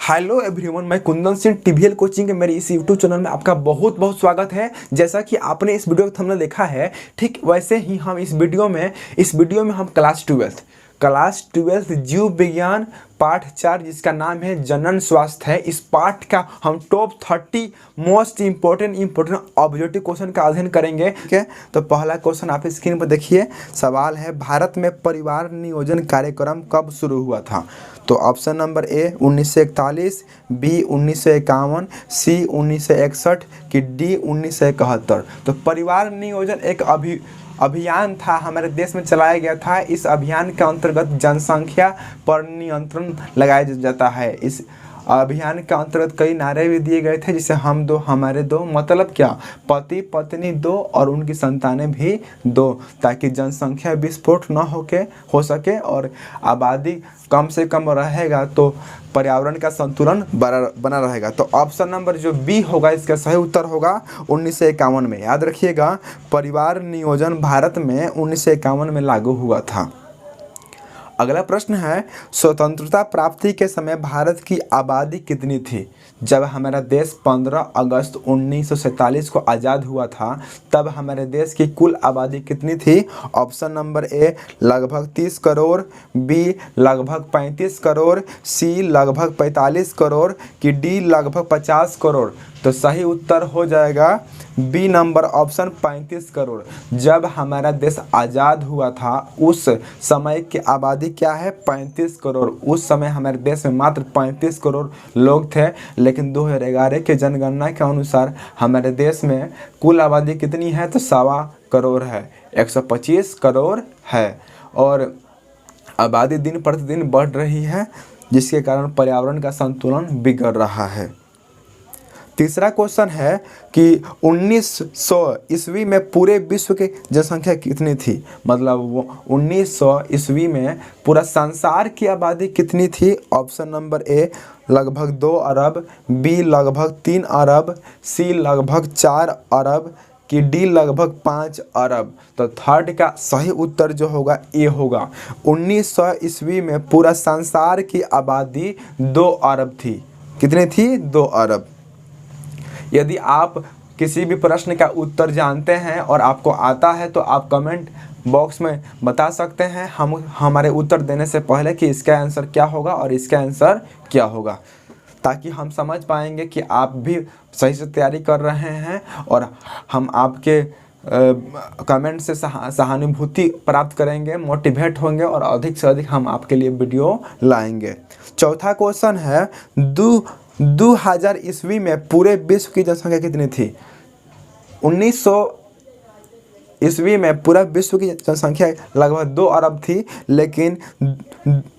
Hello everyone, मैं Kundan Singh टीवीएल coaching के मेरे इस यूट्यूब चैनल में आपका बहुत बहुत स्वागत है। जैसा कि आपने इस वीडियो का थंबनेल देखा है, ठीक वैसे ही हम इस वीडियो में हम क्लास ट्वेल्थ जीव विज्ञान पाठ 4 जिसका नाम है जनन स्वास्थ्य है, इस पाठ का हम top 30 most important objective question का अध्ययन करेंगे। ठीक है, तो पहला क्वेश्चन आप स्क्रीन पर देखिए। सवाल है, भारत में परिवार नियोजन कार्यक्रम कब शुरू हुआ था? तो ऑप्शन नंबर ए 1941, बी 1951, सी 1961 कि डी 1971। तो परिवार नियोजन एक अभियान था, हमारे देश में चलाया गया था। इस अभियान के अंतर्गत जनसंख्या पर नियंत्रण लगाया जाता है। इस अभियान के अंतर्गत कई नारे भी दिए गए थे, जिसे हम दो हमारे दो, मतलब क्या, पति पत्नी दो और उनकी संतानें भी दो, ताकि जनसंख्या विस्फोट न हो सके और आबादी कम से कम रहेगा तो पर्यावरण का संतुलन बना रहेगा। तो ऑप्शन नंबर जो बी होगा इसका सही उत्तर होगा 1951 में। याद रखिएगा, परिवार नियोजन भारत में 1951 में लागू हुआ था। अगला प्रश्न है, स्वतंत्रता प्राप्ति के समय भारत की आबादी कितनी थी? जब हमारा देश 15 अगस्त 1947 को आज़ाद हुआ था, तब हमारे देश की कुल आबादी कितनी थी? ऑप्शन नंबर ए लगभग 30 करोड़, बी लगभग 35 करोड़, सी लगभग 45 करोड़ कि डी लगभग 50 करोड़। तो सही उत्तर हो जाएगा बी नंबर ऑप्शन 35 करोड़। जब हमारा देश आज़ाद हुआ था उस समय की आबादी क्या है? 35 करोड़। उस समय हमारे देश में मात्र 35 करोड़ लोग थे, लेकिन 2011 के जनगणना के अनुसार हमारे देश में कुल आबादी कितनी है? तो 1.25 करोड़ है, 125 करोड़ है। और आबादी दिन प्रतिदिन बढ़ रही है, जिसके कारण पर्यावरण का संतुलन बिगड़ रहा है। तीसरा क्वेश्चन है कि 1900 ईस्वी में पूरे विश्व की जनसंख्या कितनी थी? मतलब वो 1900 ईस्वी में पूरा संसार की आबादी कितनी थी? ऑप्शन नंबर ए लगभग 2 अरब, बी लगभग 3 अरब, सी लगभग 4 अरब कि डी लगभग 5 अरब। तो थर्ड का सही उत्तर जो होगा ए होगा। 1900 ईस्वी में पूरा संसार की आबादी 2 अरब थी। कितनी थी? 2 अरब। यदि आप किसी भी प्रश्न का उत्तर जानते हैं और आपको आता है तो आप कमेंट बॉक्स में बता सकते हैं हम हमारे उत्तर देने से पहले कि इसका आंसर क्या होगा और इसका आंसर क्या होगा, ताकि हम समझ पाएंगे कि आप भी सही से तैयारी कर रहे हैं और हम आपके कमेंट से सहानुभूति प्राप्त करेंगे, मोटिवेट होंगे और अधिक से अधिक हम आपके लिए वीडियो लाएंगे। चौथा क्वेश्चन है, 2000 ईस्वी में पूरे विश्व की जनसंख्या कितनी थी? 1900 ईस्वी में पूरा विश्व की जनसंख्या लगभग 2 अरब थी, लेकिन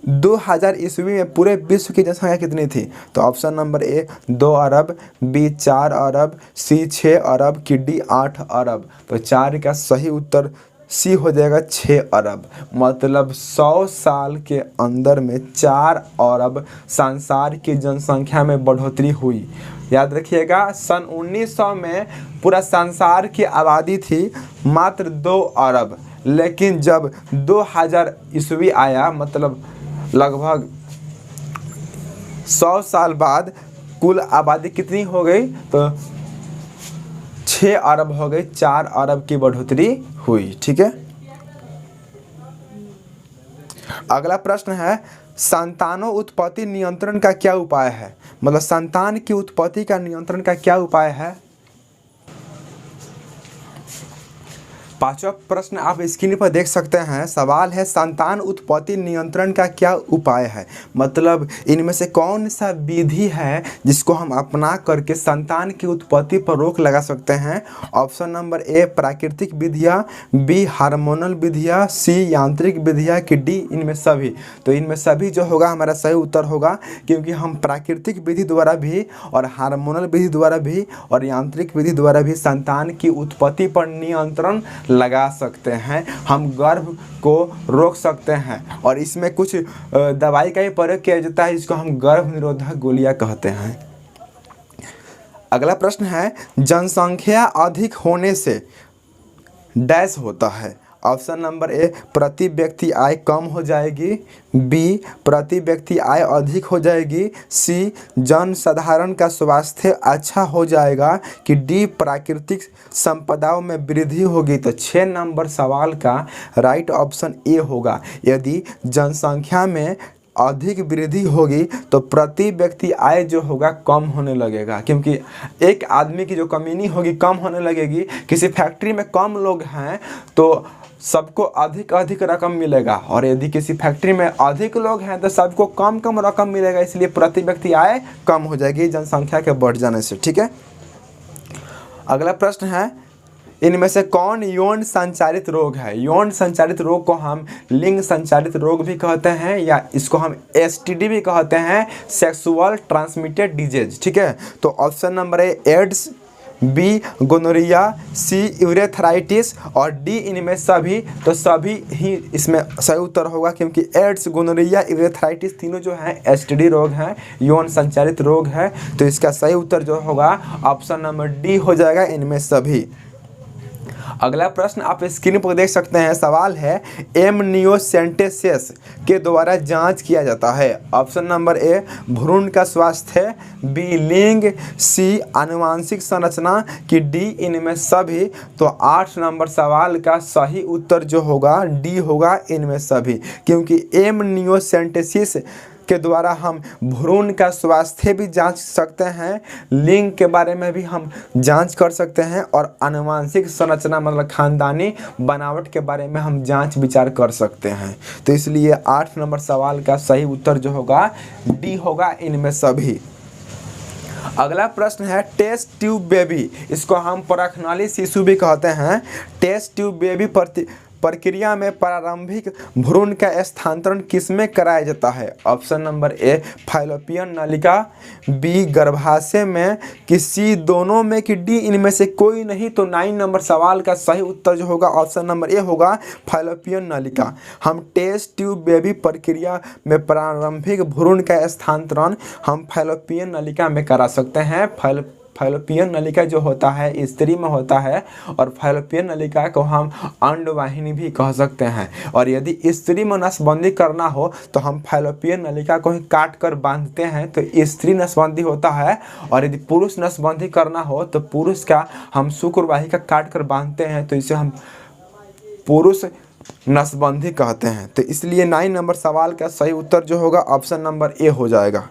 2000 ईस्वी में पूरे विश्व की जनसंख्या कितनी थी? तो ऑप्शन नंबर ए 2 अरब, बी 4 अरब, सी 6 अरब कि डी 8 अरब। तो 4 का सही उत्तर सी हो जाएगा 6 अरब। मतलब 100 साल के अंदर में 4 अरब संसार की जनसंख्या में बढ़ोतरी हुई। याद रखिएगा, सन 1900 में पूरा संसार की आबादी थी मात्र 2 अरब, लेकिन जब 2000 ईस्वी आया, मतलब लगभग 100 साल बाद कुल आबादी कितनी हो गई? तो 6 अरब हो गई, 4 अरब की बढ़ोतरी हुई। ठीक है, अगला प्रश्न है, संतानों उत्पत्ति नियंत्रण का क्या उपाय है? मतलब संतान की उत्पत्ति का नियंत्रण का क्या उपाय है? पांचवा प्रश्न आप स्क्रीन पर देख सकते हैं। सवाल है, संतान उत्पत्ति नियंत्रण का क्या उपाय है? मतलब इनमें से कौन सा विधि है जिसको हम अपना करके संतान की उत्पत्ति पर रोक लगा सकते हैं? ऑप्शन नंबर ए प्राकृतिक विधियाँ, बी हार्मोनल विधियाँ, सी यांत्रिक विधियाँ कि डी इनमें सभी। तो इनमें सभी जो होगा हमारा सही उत्तर होगा, क्योंकि हम प्राकृतिक विधि द्वारा भी और हार्मोनल विधि द्वारा भी और यांत्रिक विधि द्वारा भी संतान की उत्पत्ति पर नियंत्रण लगा सकते हैं। हम गर्भ को रोक सकते हैं और इसमें कुछ दवाई का ही प्रयोग किया जाता है, जिसको हम गर्भ निरोधक गोलियां कहते हैं। अगला प्रश्न है, जनसंख्या अधिक होने से डैश होता है। ऑप्शन नंबर ए प्रति व्यक्ति आय कम हो जाएगी, बी प्रति व्यक्ति आय अधिक हो जाएगी, सी जनसाधारण का स्वास्थ्य अच्छा हो जाएगा, कि डी प्राकृतिक संपदाओं में वृद्धि होगी। तो 6 नंबर सवाल का राइट ऑप्शन ए होगा। यदि जनसंख्या में अधिक वृद्धि होगी तो प्रति व्यक्ति आय जो होगा कम होने लगेगा, क्योंकि एक आदमी की जो कमीनी होगी कम होने लगेगी। किसी फैक्ट्री में कम लोग हैं तो सबको अधिक अधिक रकम मिलेगा, और यदि किसी फैक्ट्री में अधिक लोग हैं तो सबको कम कम रकम मिलेगा, इसलिए प्रति व्यक्ति आय कम हो जाएगी जनसंख्या के बढ़ जाने से। ठीक है, अगला प्रश्न है, इनमें से कौन यौन संचारित रोग है? यौन संचारित रोग को हम लिंग संचारित रोग भी कहते हैं, या इसको हम STD भी कहते हैं, सेक्सुअल ट्रांसमिटेड डिजीज। ठीक है, तो option number A AIDS, B gonorrhoea, C urethritis और डी इनमें सभी। तो सभी ही इसमें सही उत्तर होगा, क्योंकि एड्स, गोनोरिया, यूरेथ्राइटिस तीनों जो हैं STD रोग हैं, यौन संचारित रोग है। तो इसका सही उत्तर जो होगा ऑप्शन नंबर डी हो जाएगा, इनमें सभी। अगला प्रश्न आप स्क्रीन पर देख सकते हैं, सवाल है एमनियोसेंटेसिस के द्वारा जांच किया जाता है। ऑप्शन नंबर ए भ्रूण का स्वास्थ्य, बी लिंग, सी आनुवांशिक संरचना, की डी इनमें सभी। तो 8 नंबर सवाल का सही उत्तर जो होगा डी होगा, इनमें सभी, क्योंकि एमनियोसेंटेसिस के द्वारा हम भ्रूण का स्वास्थ्य भी जांच सकते हैं, लिंग के बारे में भी हम जांच कर सकते हैं, और आनुवांशिक संरचना मतलब खानदानी बनावट के बारे में हम जांच विचार कर सकते हैं। तो इसलिए 8 नंबर सवाल का सही उत्तर जो होगा डी होगा, इनमें सभी। अगला प्रश्न है टेस्ट ट्यूब बेबी, इसको हम परखनाली शिशु भी कहते हैं। टेस्ट ट्यूब बेबी प्रक्रिया में प्रारंभिक भ्रूण का स्थानांतरण किसमें कराया जाता है? ऑप्शन नंबर ए फैलोपियन नलिका, बी गर्भाशय में, कि सी दोनों में, कि डी इनमें से कोई नहीं। तो 9 नंबर सवाल का सही उत्तर जो होगा ऑप्शन नंबर ए होगा, फैलोपियन नलिका। हम टेस्ट ट्यूब बेबी प्रक्रिया में प्रारंभिक भ्रूण का स्थानांतरण हम फैलोपियन नलिका में करा सकते हैं। फैलोपियन नलिका जो होता है स्त्री में होता है, और फैलोपियन नलिका को हम अंडवाहिनी भी कह सकते हैं। और यदि स्त्री में नसबंदी करना हो तो हम फैलोपियन नलिका को ही काट कर बांधते हैं, तो स्त्री नसबंदी होता है। और यदि पुरुष नसबंदी करना हो तो पुरुष का हम शुक्रवाहिका काट कर बांधते हैं, तो इसे हम पुरुष नसबंदी कहते हैं। तो इसलिए 9 नंबर सवाल का सही उत्तर जो होगा ऑप्शन नंबर ए हो जाएगा।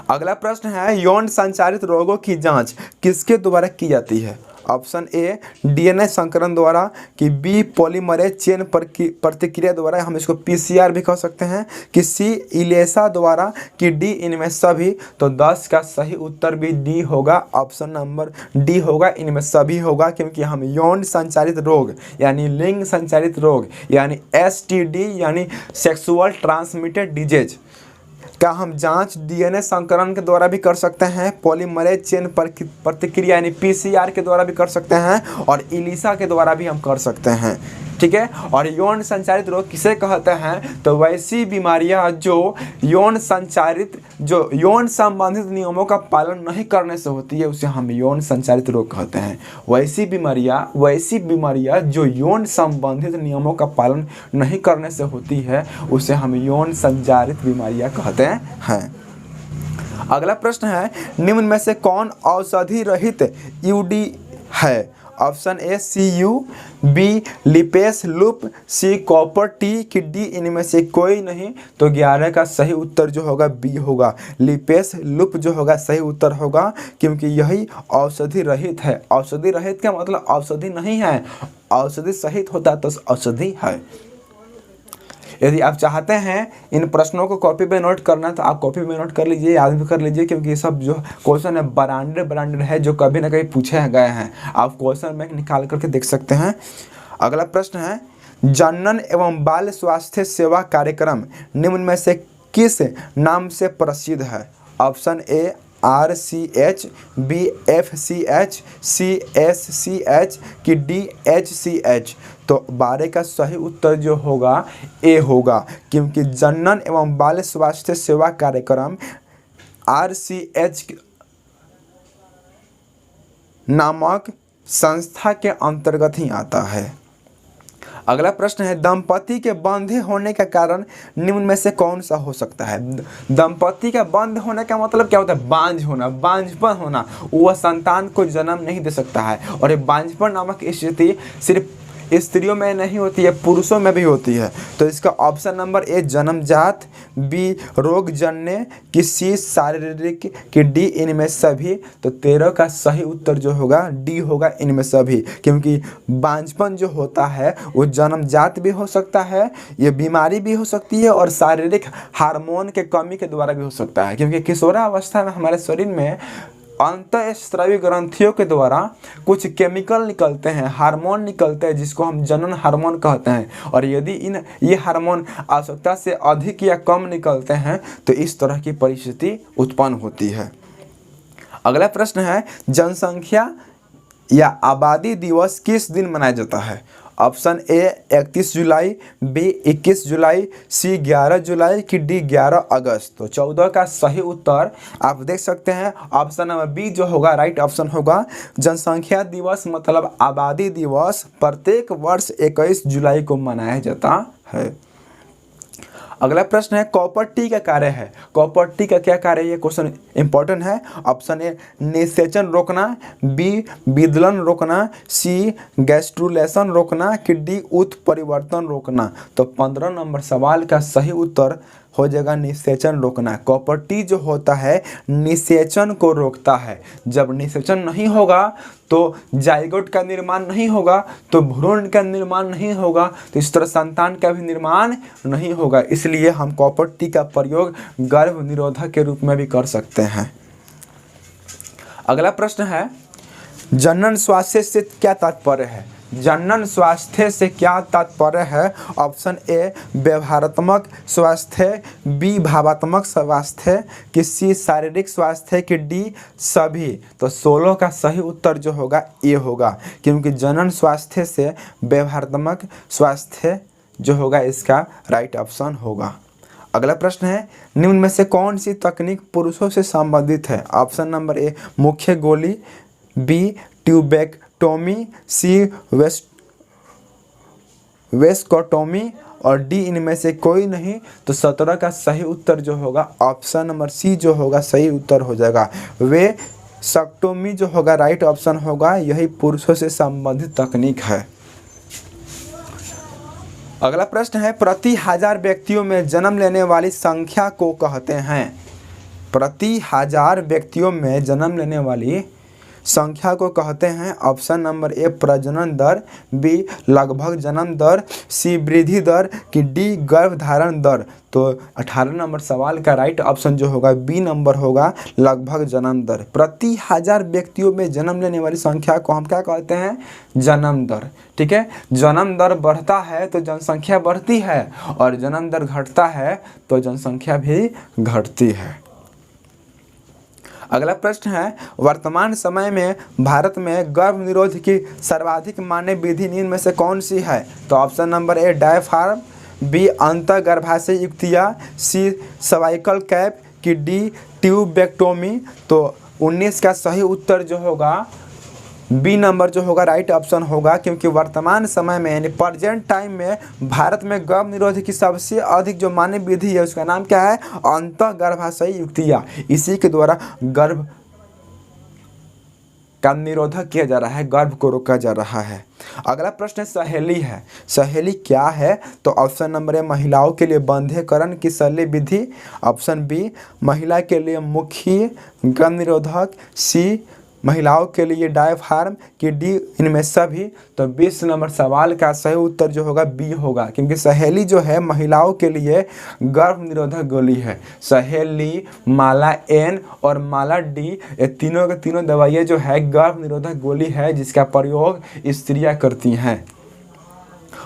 अगला प्रश्न है यौन संचारित रोगों की जांच किसके द्वारा की जाती है? ऑप्शन ए DNA संकरण द्वारा, कि बी पॉलीमरेज चेन प्रतिक्रिया द्वारा, हम इसको PCR भी कह सकते हैं, कि सी इलेसा द्वारा, कि डी इनमें सभी। तो 10 का सही उत्तर भी डी होगा, ऑप्शन नंबर डी होगा, इनमें सभी होगा, क्योंकि हम यौन संचारित रोग यानी लिंग संचारित रोग यानी STD यानी सेक्सुअल ट्रांसमिटेड डिजीज का हम जांच DNA संकरण के द्वारा भी कर सकते हैं, पॉलीमरेज चेन प्रतिक्रिया यानी PCR के द्वारा भी कर सकते हैं, और इलिसा के द्वारा भी हम कर सकते हैं। ठीक है, और यौन संचारित रोग किसे कहते हैं? तो वैसी बीमारियां जो यौन संबंधित नियमों का पालन नहीं करने से होती है, उसे हम यौन संचारित रोग कहते हैं। वैसी बीमारियां जो यौन संबंधित नियमों का पालन नहीं करने से होती है, उसे हम यौन संचारित बीमारियां कहते हैं। अगला प्रश्न है निम्न में से कौन औषधि रहित UD है? Option A CU, B Lippes loop, C copper T, की डी इनमें से कोई नहीं। तो 11 का सही उत्तर जो होगा बी होगा, लिपेस लूप जो होगा सही उत्तर होगा, क्योंकि यही औषधि रहित है। औषधि रहित का मतलब औषधि नहीं है, औषधि सहित होता तो औषधि है। यदि आप चाहते हैं इन प्रश्नों को कॉपी पे नोट करना तो आप कॉपी में नोट कर लीजिए, याद भी कर लीजिए, क्योंकि ये सब जो क्वेश्चन है ब्रांडेड है, जो कभी ना कभी पूछे गए हैं। आप क्वेश्चन बैंक निकाल करके देख सकते हैं। अगला प्रश्न है जनन एवं बाल स्वास्थ्य सेवा कार्यक्रम निम्न में से किस नाम से प्रसिद्ध है? Option A RCH, B FCH, C SCH, की डी HCH। तो 12 का सही उत्तर जो होगा ए होगा, क्योंकि जनन एवं बाल स्वास्थ्य सेवा कार्यक्रम RCH नामक संस्था के अंतर्गत ही आता है। अगला प्रश्न है दंपति के बंधे होने का कारण निम्न में से कौन सा हो सकता है। दंपति का बंध होने का मतलब क्या होता है, बांझ होना, बांझपन होना, वह संतान को जन्म नहीं दे सकता है। और ये बांझपन नामक स्थिति सिर्फ स्त्रियों में नहीं होती है, पुरुषों में भी होती है। तो इसका ऑप्शन नंबर ए जन्मजात, बी रोगजन्य, कि सी शारीरिक, कि डी इनमें सभी। तो 13 का सही उत्तर जो होगा डी होगा, इनमें सभी। क्योंकि बांझपन जो होता है वो जन्मजात भी हो सकता है, ये बीमारी भी हो सकती है, और शारीरिक हार्मोन के कमी के द्वारा भी हो सकता है। क्योंकि किशोरावस्था में हमारे शरीर में अंतःस्रावी ग्रंथियों के द्वारा कुछ केमिकल निकलते हैं, हार्मोन निकलते हैं, जिसको हम जनन हार्मोन कहते हैं। और यदि ये हार्मोन आवश्यकता से अधिक या कम निकलते हैं तो इस तरह की परिस्थिति उत्पन्न होती है। अगला प्रश्न है जनसंख्या या आबादी दिवस किस दिन मनाया जाता है। ऑप्शन ए 31 जुलाई, बी 21 जुलाई, सी 11 जुलाई, कि डी 11 अगस्त। तो 14 का सही उत्तर आप देख सकते हैं ऑप्शन नंबर बी जो होगा राइट ऑप्शन होगा। जनसंख्या दिवस मतलब आबादी दिवस प्रत्येक वर्ष 21 जुलाई को मनाया जाता है। अगला प्रश्न है कॉपर टी का कार्य है। कॉपर टी का क्या कार्य है, ये क्वेश्चन इंपॉर्टेंट है। ऑप्शन ए निषेचन रोकना, बी विदलन रोकना, सी गैस्ट्रुलेशन रोकना, कि डी उत्परिवर्तन रोकना। तो 15 नंबर सवाल का सही उत्तर हो जाएगा निषेचन रोकना। कॉपर टी जो होता है निषेचन को रोकता है। जब निषेचन नहीं होगा तो जाइगोट का निर्माण नहीं होगा, तो भ्रूण का निर्माण नहीं होगा, तो इस तरह संतान का भी निर्माण नहीं होगा। इसलिए हम कॉपर टी का प्रयोग गर्भ निरोधक के रूप में भी कर सकते हैं। अगला प्रश्न है जनन स्वास्थ्य से क्या तात्पर्य है। जनन स्वास्थ्य से क्या तात्पर्य है। ऑप्शन ए व्यवहारात्मक स्वास्थ्य, बी भावात्मक स्वास्थ्य, कि सी शारीरिक स्वास्थ्य, कि डी सभी। तो 16 का सही उत्तर जो होगा ए होगा, क्योंकि जनन स्वास्थ्य से व्यवहारात्मक स्वास्थ्य जो होगा इसका राइट ऑप्शन होगा। अगला प्रश्न है निम्न में से कौन सी तकनीक पुरुषों से संबंधित है। ऑप्शन नंबर ए मुख्य गोली, बी ट्यूबेक्टोमी, सी वेस्कोटोमी, और डी इनमें से कोई नहीं। तो 17 का सही उत्तर जो होगा ऑप्शन नंबर सी जो होगा सही उत्तर हो जाएगा। वेस्कोटोमी जो होगा राइट ऑप्शन होगा, यही पुरुषों से संबंधित तकनीक है। अगला प्रश्न है प्रति 1000 व्यक्तियों में जन्म लेने वाली संख्या को कहते हैं। प्रति 1000 व्यक्तियों में जन्म लेने वाली संख्या को कहते हैं। ऑप्शन नंबर ए प्रजनन दर, बी लगभग जन्म दर, सी वृद्धि दर, कि डी गर्भधारण दर। तो 18 नंबर सवाल का राइट ऑप्शन जो होगा बी नंबर होगा लगभग जन्म दर। प्रति 1000 व्यक्तियों में जन्म लेने वाली संख्या को हम क्या कहते हैं, जन्म दर। ठीक है, जन्म दर बढ़ता है तो जनसंख्या बढ़ती है, और जन्म दर घटता है तो जनसंख्या भी घटती है। अगला प्रश्न है वर्तमान समय में भारत में गर्भ निरोध की सर्वाधिक मान्य विधि निम्न में से कौन सी है। तो option number A diaphragm, B अंतःगर्भाशय युक्तियाँ, सी सर्वाइकल कैप, कि डी ट्यूबेक्टोमी। तो 19 का सही उत्तर जो होगा बी नंबर जो होगा राइट ऑप्शन होगा, क्योंकि वर्तमान समय में यानी प्रेजेंट टाइम में भारत में गर्भ निरोध की सबसे अधिक जो मान्य विधि है उसका नाम क्या है, अंतःगर्भाशय युक्तियाँ। इसी के द्वारा गर्भ का निरोधक किया जा रहा है, गर्भ को रोका जा रहा है। अगला प्रश्न सहेली है। सहेली क्या है। तो ऑप्शन नंबर ए महिलाओं के लिए बंधेकरण की शल्य विधि, ऑप्शन बी महिला के लिए मुखी गर्भ निरोधक, सी महिलाओं के लिए डायफ्राम, कि डी इनमें सभी। तो 20 नंबर सवाल का सही उत्तर जो होगा बी होगा, क्योंकि सहेली जो है महिलाओं के लिए गर्भ निरोधक गोली है। सहेली, माला एन और माला डी ये तीनों के तीनों दवाइयाँ जो है गर्भ निरोधक गोली है, जिसका प्रयोग स्त्रियाँ करती हैं।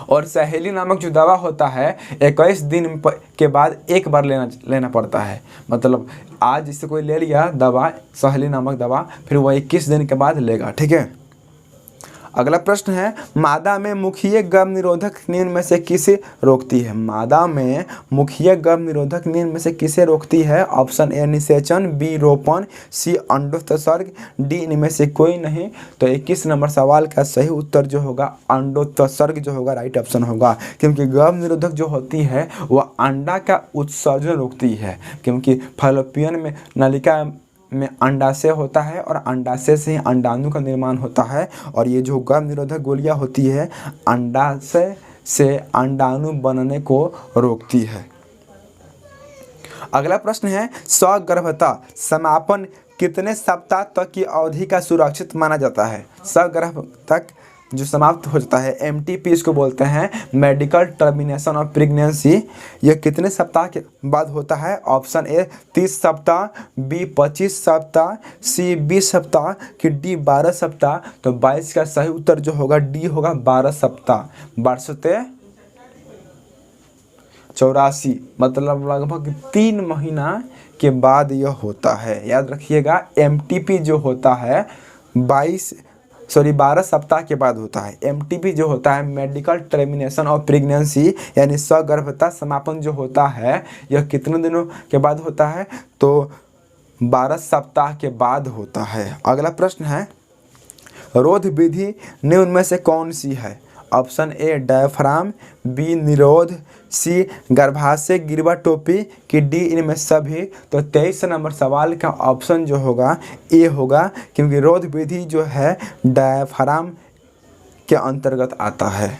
और सहेली नामक जो दवा होता है 21 दिन के बाद एक बार लेना पड़ता है। मतलब आज जिससे कोई ले लिया दवा, सहेली नामक दवा, फिर वो 21 दिन के बाद लेगा। ठीक है। अगला प्रश्न है, मादा में मुखीय गर्भ निरोधक निम्न में से किसे रोकती है? मादा में मुखीय गर्भ निरोधक निम्न में से किसे रोकती है? ऑप्शन ए निषेचन, बी रोपण, सी अंडोत्सर्ग, डी इनमें से कोई नहीं। तो 21 नंबर सवाल का सही उत्तर जो होगा अंडोत्सर्ग जो होगा राइट ऑप्शन होगा, क्योंकि गर्भ निरोधक जो होती है वह अंडा का उत्सर्जन रोकती है, क्योंकि फैलोपियन में नलिका में अंडाशय होता है और अंडाशय से ही अंडाणु का निर्माण होता है, और ये जो गर्भ निरोधक गोलियां होती है अंडाशय से अंडाणु बनने को रोकती है। अगला प्रश्न है, सगर्भता समापन कितने सप्ताह तक की अवधि का सुरक्षित माना जाता है? सगर्भ तक जो समाप्त हो जाता है, MTP इसको बोलते हैं, मेडिकल टर्मिनेशन ऑफ प्रेगनेंसी, यह कितने सप्ताह के बाद होता है? ऑप्शन ए 30 सप्ताह, बी 25 सप्ताह, सी 20 सप्ताह, कि डी 12 सप्ताह। तो 22 का सही उत्तर जो होगा डी होगा 12 सप्ताह। 1284 मतलब लगभग 3 महीना के बाद यह होता है। याद रखिएगा MTP जो होता है 12 सप्ताह के बाद होता है। MTP जो होता है मेडिकल टर्मिनेशन ऑफ प्रेगनेंसी यानी सगर्भता समापन जो होता है यह कितने दिनों के बाद होता है? तो 12 सप्ताह के बाद होता है। अगला प्रश्न है, रोध विधि निम्न में से कौन सी है? ऑप्शन ए डायफ्राम, बी निरोध, सी गर्भाशय गिरवा टोपी, कि डी इनमें सभी। तो 23 नंबर सवाल का ऑप्शन जो होगा ए होगा, क्योंकि रोध विधि जो है डायफ्राम के अंतर्गत आता है।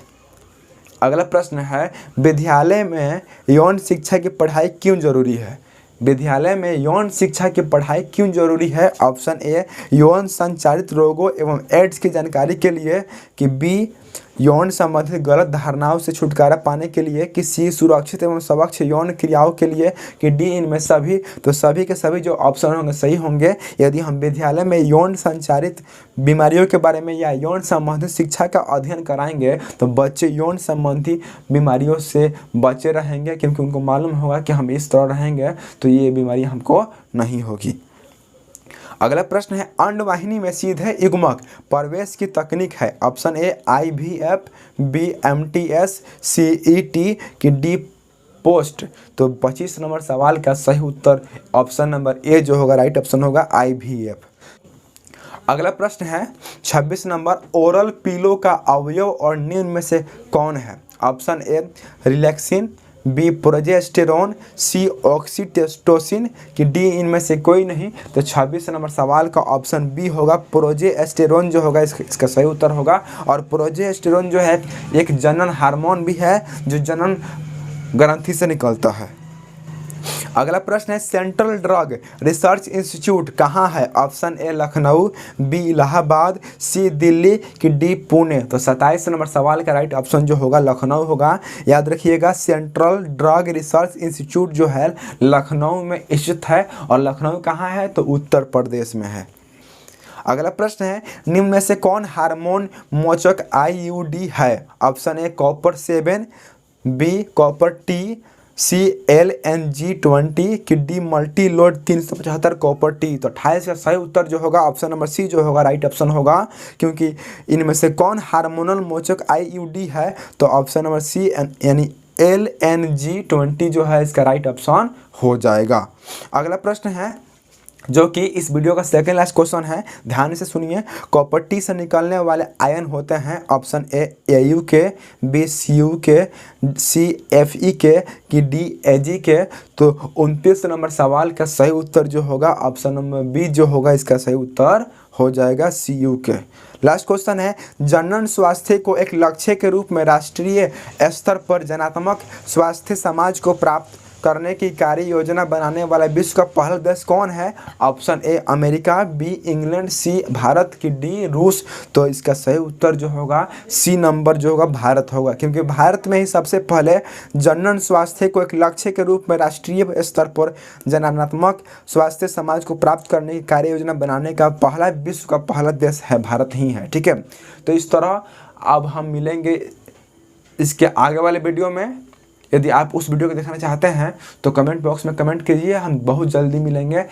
अगला प्रश्न है, विद्यालय में यौन शिक्षा की पढ़ाई क्यों जरूरी है? विद्यालय में यौन शिक्षा की पढ़ाई क्यों जरूरी है? ऑप्शन ए यौन संचारित रोगों एवं एड्स की जानकारी के लिए, कि बी यौन संबंधित गलत धारणाओं से छुटकारा पाने के लिए, कि सी सुरक्षित एवं स्वच्छ यौन क्रियाओं के लिए, कि डी इनमें सभी। तो सभी के सभी जो ऑप्शन होंगे सही होंगे। यदि हम विद्यालय में यौन संचारित बीमारियों के बारे में या यौन संबंधित शिक्षा का अध्ययन कराएंगे तो बच्चे यौन संबंधी बीमारियों से बचे रहेंगे, क्योंकि उनको मालूम होगा कि हम इस तरह रहेंगे तो ये बीमारी हमको नहीं होगी। अगला प्रश्न है, अंडवाहिनी में सीधे युग्मक प्रवेश की तकनीक है? Option A IVF, B MTS, C ET, कि डी पोस्ट। तो 25 नंबर सवाल का सही उत्तर ऑप्शन नंबर ए जो होगा राइट ऑप्शन होगा IVF। अगला प्रश्न है, 26 नंबर, ओरल पिलो का अवयव और निम्न में से कौन है? Option A relaxin, B progesterone, C oxytocin, कि डी इनमें से कोई नहीं। तो 26 नंबर सवाल का ऑप्शन बी होगा प्रोजेस्टेरोन जो होगा इसका सही उत्तर होगा। और प्रोजेस्टेरोन जो है एक जनन हार्मोन भी है जो जनन ग्रंथि से निकलता है। अगला प्रश्न है, सेंट्रल ड्रग रिसर्च इंस्टीट्यूट कहाँ है? Option A Lucknow, B Allahabad, C Delhi, कि डी पुणे। तो 27 नंबर सवाल का राइट ऑप्शन जो होगा लखनऊ होगा। याद रखिएगा सेंट्रल ड्रग रिसर्च इंस्टीट्यूट जो है लखनऊ में स्थित है, और लखनऊ कहाँ है? तो उत्तर प्रदेश में है। अगला प्रश्न है, निम्न में से कौन हार्मोन मोचक IUD है? Option A copper 7, B copper T, C LNG20, कि D multi load 375 copper T। तो 28 का सही उत्तर जो होगा ऑप्शन नंबर सी जो होगा राइट ऑप्शन होगा, क्योंकि इनमें से कौन हार्मोनल मोचक IUD है? तो ऑप्शन नंबर सी यानी LNG20 जो है इसका राइट ऑप्शन हो जाएगा। अगला प्रश्न है जो कि इस वीडियो का सेकंड लास्ट क्वेश्चन है, ध्यान से सुनिए। कॉपर T से निकलने वाले आयन होते हैं ऑप्शन ए AU के, बी CU के, सी Fe के, कि डी Ag के। तो 29 नंबर सवाल का सही उत्तर जो होगा ऑप्शन नंबर बी जो होगा इसका सही उत्तर हो जाएगा CU के। लास्ट क्वेश्चन है, जनन स्वास्थ्य को एक लक्ष्य के रूप में राष्ट्रीय स्तर पर जनात्मक स्वास्थ्य समाज को प्राप्त करने की कार्य योजना बनाने वाला विश्व का पहला देश कौन है? Option A America, B England, C Bharat, की डी रूस। तो इसका सही उत्तर जो होगा सी नंबर जो होगा भारत होगा, क्योंकि भारत में ही सबसे पहले जनन स्वास्थ्य को एक लक्ष्य के रूप में राष्ट्रीय स्तर पर जननात्मक स्वास्थ्य समाज को प्राप्त करने की कार्य योजना बनाने का पहला विश्व का पहला देश है, भारत ही है। ठीक है, तो इस तरह अब हम मिलेंगे इसके आगे वाले वीडियो में। यदि आप उस वीडियो को देखना चाहते हैं तो कमेंट बॉक्स में कमेंट कीजिए, हम बहुत जल्दी मिलेंगे।